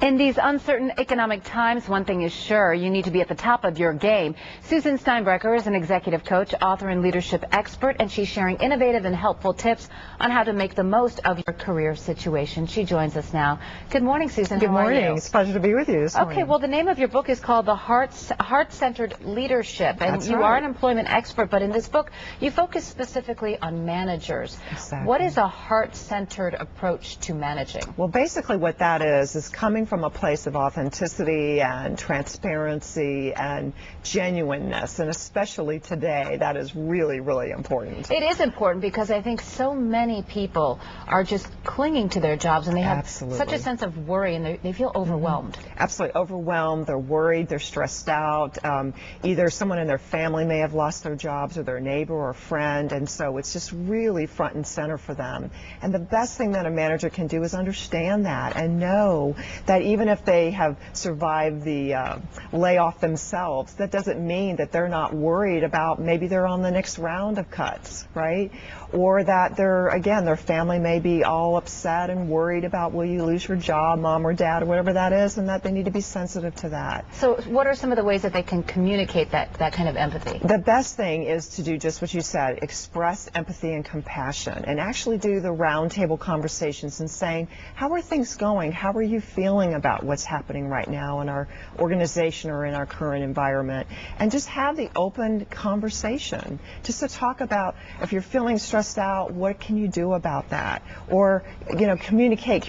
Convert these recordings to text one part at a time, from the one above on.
In these uncertain economic times, one thing is sure, you need to be at the top of your game. Susan Steinbrecher is an executive coach, author, and leadership expert, and she's sharing innovative and helpful tips on how to make the most of your career situation. She joins us now. Good morning, Susan. Good How are morning. you? It's a pleasure to be with you this morning. Okay, well, the name of your book is called The Heart-Centered Leadership, and That's you right. are an employment expert, but in this book, you focus specifically on managers. Exactly. What is a heart-centered approach to managing? Well, basically what that is coming from a place of authenticity and transparency and genuineness, and especially today, that is really, really important. It is important because I think so many people are just clinging to their jobs, and they have Absolutely. such a sense of worry, and they feel overwhelmed. Absolutely overwhelmed, they're worried, they're stressed out. Either someone in their family may have lost their jobs, or their neighbor or friend, and so it's just really front and center for them. And the best thing that a manager can do is understand that and know that even if they have survived the layoff themselves, that doesn't mean that they're not worried about maybe they're on the next round of cuts, right? Or that their family may be all upset and worried about, will you lose your job, mom or dad, or whatever that is, and that they need to be sensitive to that. So what are some of the ways that they can communicate that kind of empathy? The best thing is to do just what you said, express empathy and compassion, and actually do the roundtable conversations and saying, how are things going? How are you feeling about what's happening right now in our organization or in our current environment? And just have the open conversation, just to talk about, if you're feeling stressed out, what can you do about that? Or, communicate.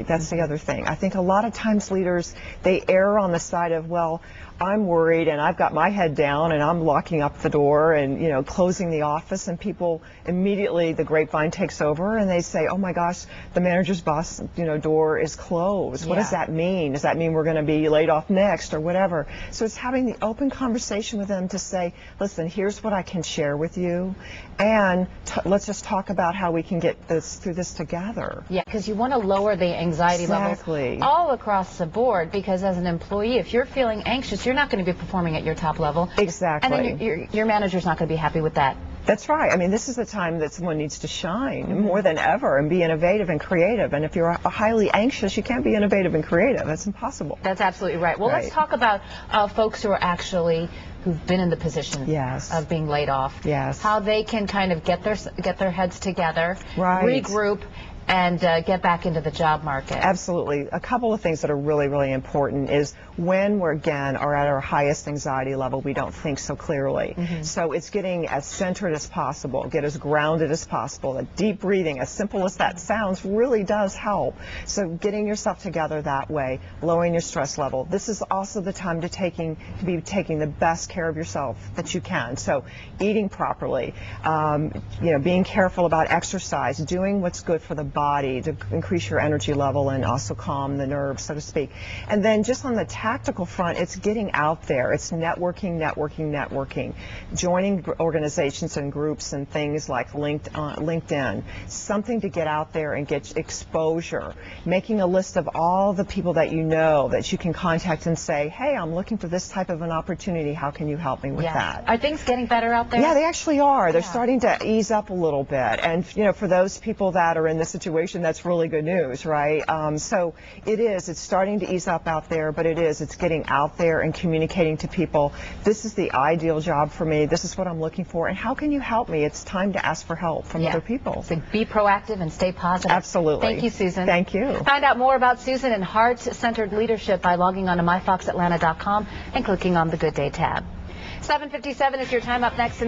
That's the other thing. I think a lot of times leaders, they err on the side of, well, I'm worried and I've got my head down and I'm locking up the door and, closing the office, and people immediately, the grapevine takes over and they say, oh my gosh, the manager's boss, door is closed. What does that mean? Does that mean we're going to be laid off next or whatever? So it's having the open conversation with them to say, listen, here's what I can share with you, and let's just talk about how we can get through this together. Yeah, because you want to lower the anxiety levels all across the board, because as an employee, if you're feeling anxious, you're not going to be performing at your top level. Exactly. And then your manager's not going to be happy with that. That's right. I mean, this is the time that someone needs to shine more than ever and be innovative and creative. And if you're highly anxious, you can't be innovative and creative. That's impossible. That's absolutely right. Well, let's talk about folks who've been in the position of being laid off. Yes. How they can kind of get their heads together, right, regroup, and get back into the job market. Absolutely. A couple of things that are really, really important is when we're, again, are at our highest anxiety level, we don't think so clearly. So it's getting as centered as possible, get as grounded as possible. A deep breathing, as simple as that sounds, really does help. So getting yourself together that way, lowering your stress level. This is also the time to be taking the best care of yourself that you can. So eating properly, being careful about exercise, doing what's good for the body to increase your energy level and also calm the nerves, so to speak. And then just on the tactical front, it's getting out there. It's networking, joining organizations and groups and things like LinkedIn, something to get out there and get exposure, making a list of all the people that you know that you can contact and say, hey, I'm looking for this type of an opportunity. How can you help me with that? Are things getting better out there? Yeah, they actually are. They're starting to ease up a little bit. And, for those people that are in this situation, that's really good news, right? So it's starting to ease up out there, but it's getting out there and communicating to people. This is the ideal job for me. This is what I'm looking for. And how can you help me? It's time to ask for help from other people. So be proactive and stay positive. Absolutely. Thank you, Susan. Thank you. Find out more about Susan and heart-centered leadership by logging on to myfoxatlanta.com and clicking on the Good Day tab. 7:57 is your time. Up next in the